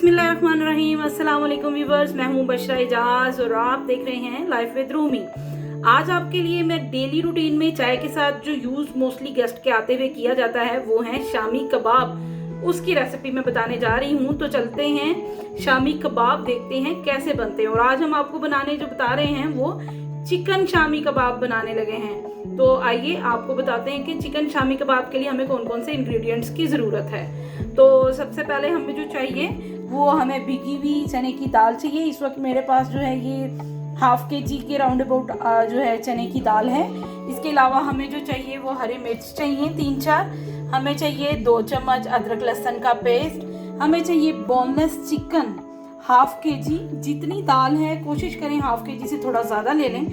बिस्मिल्लाहिर्रहमानिर्रहीम। अस्सलाम वालेकुम व्यूअर्स, मैं हूं बशरा एजाज और आप देख रहे हैं लाइफ विद रूमी। आज आपके लिए मैं डेली रूटीन में चाय के साथ जो यूज मोस्टली गेस्ट के आते हुए किया जाता है वो है शामी कबाब। उसकी रेसिपी मैं बताने जा रही हूं, तो चलते हैं शामी कबाब देखते हैं कैसे बनते हैं। और आज हम आपको बनाने जो बता रहे हैं वो चिकन शामी कबाब बनाने लगे हैं। तो आइए आपको बताते हैं कि चिकन शामी कबाब के लिए हमें कौन कौन से इंग्रेडिएंट्स की ज़रूरत है। तो सबसे पहले हमें जो चाहिए वो हमें भिगी हुई चने की दाल चाहिए। इस वक्त मेरे पास जो है ये हाफ केजी के राउंड अबाउट जो है चने की दाल है। इसके अलावा हमें जो चाहिए वो हरी मिर्च चाहिए 3-4। हमें चाहिए 2 चम्मच अदरक लहसुन का पेस्ट। हमें चाहिए बोनलेस चिकन हाफ केजी। जितनी दाल है कोशिश करें हाफ केजी से थोड़ा ज़्यादा ले लें,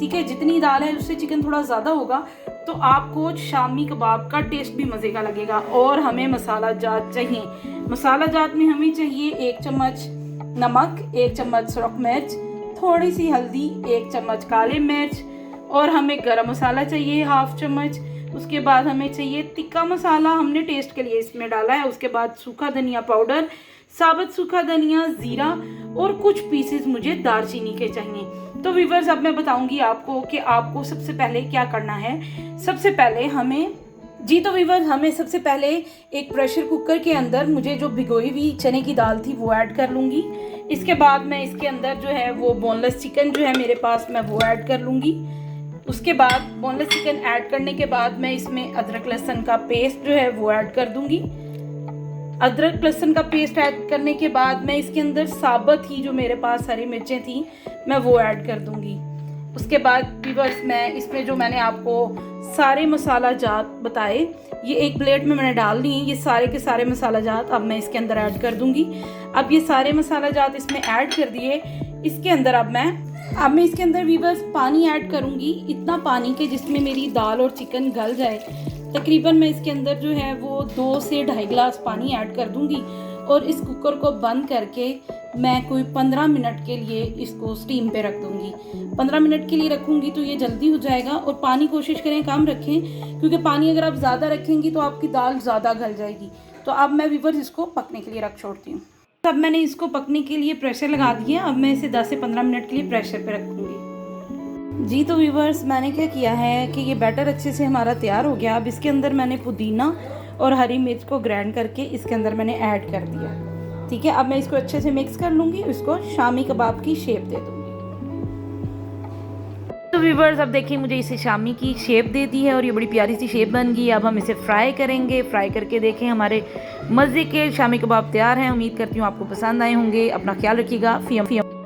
ठीक है। जितनी दाल है उससे चिकन थोड़ा ज़्यादा होगा तो आपको शामी कबाब का टेस्ट भी मज़े का लगेगा। और हमें मसाला जात चाहिए। मसाला जात में हमें चाहिए 1 चम्मच नमक, 1 चम्मच सुरख मिर्च, थोड़ी सी हल्दी, 1 चम्मच काले मिर्च, और हमें गरम मसाला चाहिए हाफ चम्मच। उसके बाद हमें चाहिए तिक्का मसाला, हमने टेस्ट के लिए इसमें डाला है। उसके बाद सूखा धनिया पाउडर, साबुत सूखा धनिया, जीरा और कुछ पीसेस मुझे दालचीनी के चाहिए। तो व्यूअर्स अब मैं बताऊंगी आपको कि आपको सबसे पहले क्या करना है। सबसे पहले हमें सबसे पहले एक प्रेशर कुकर के अंदर मुझे जो भिगोई हुई चने की दाल थी वो ऐड कर लूँगी। इसके बाद मैं इसके अंदर जो है वो बोनलेस चिकन जो है मेरे पास मैं वो ऐड कर लूँगी। उसके बाद बोनलेस चिकन ऐड करने के बाद मैं इसमें अदरक लहसुन का पेस्ट जो है वो ऐड कर दूँगी। अदरक लहसुन का पेस्ट ऐड करने के बाद मैं इसके अंदर साबुत ही जो मेरे पास हरी मिर्चें थी मैं वो ऐड कर दूँगी। उसके बाद व्यूअर्स मैं इसमें जो मैंने आपको सारे मसाला जात बताए ये एक प्लेट में मैंने डाल दी। ये सारे के सारे मसाला जात अब मैं इसके अंदर ऐड कर दूंगी। अब ये सारे मसाला जात इसमें ऐड कर दिए। इसके अंदर अब मैं इसके अंदर व्यूअर्स पानी ऐड करूंगी, इतना पानी के जिसमें मेरी दाल और चिकन गल जाए। तकरीबन मैं इसके अंदर जो है वो 2 से 2.5 गिलास पानी ऐड कर दूंगी। और इस कुकर को बंद करके मैं कोई 15 मिनट के लिए इसको स्टीम पे रख दूंगी। 15 मिनट के लिए रखूंगी तो ये जल्दी हो जाएगा। और पानी कोशिश करें कम रखें, क्योंकि पानी अगर आप ज़्यादा रखेंगी तो आपकी दाल ज़्यादा गल जाएगी। तो अब मैं व्यूअर्स इसको पकने के लिए रख छोड़ती हूँ। अब मैंने इसको पकने के लिए प्रेशर लगा दिया। अब मैं इसे 10 से 15 मिनट के लिए प्रेशर पे रखूँगी जी। तो व्यूअर्स मैंने क्या किया है कि ये बैटर अच्छे से हमारा तैयार हो गया। अब इसके अंदर मैंने पुदीना और हरी मिर्च को ग्राइंड करके इसके अंदर मैंने ऐड कर दिया, ठीक है। अब मैं इसको अच्छे से मिक्स कर लूँगी, इसको शामी कबाब की शेप दे दूँगी। तो व्यूअर्स अब देखिए मुझे इसे शामी की शेप दे दी है और ये बड़ी प्यारी सी शेप बन गई। अब हम इसे फ्राई करेंगे। फ्राई करके देखें हमारे मज़े के शामी कबाब तैयार हैं। उम्मीद करती हूँ आपको पसंद आए होंगे। अपना ख्याल रखिएगा।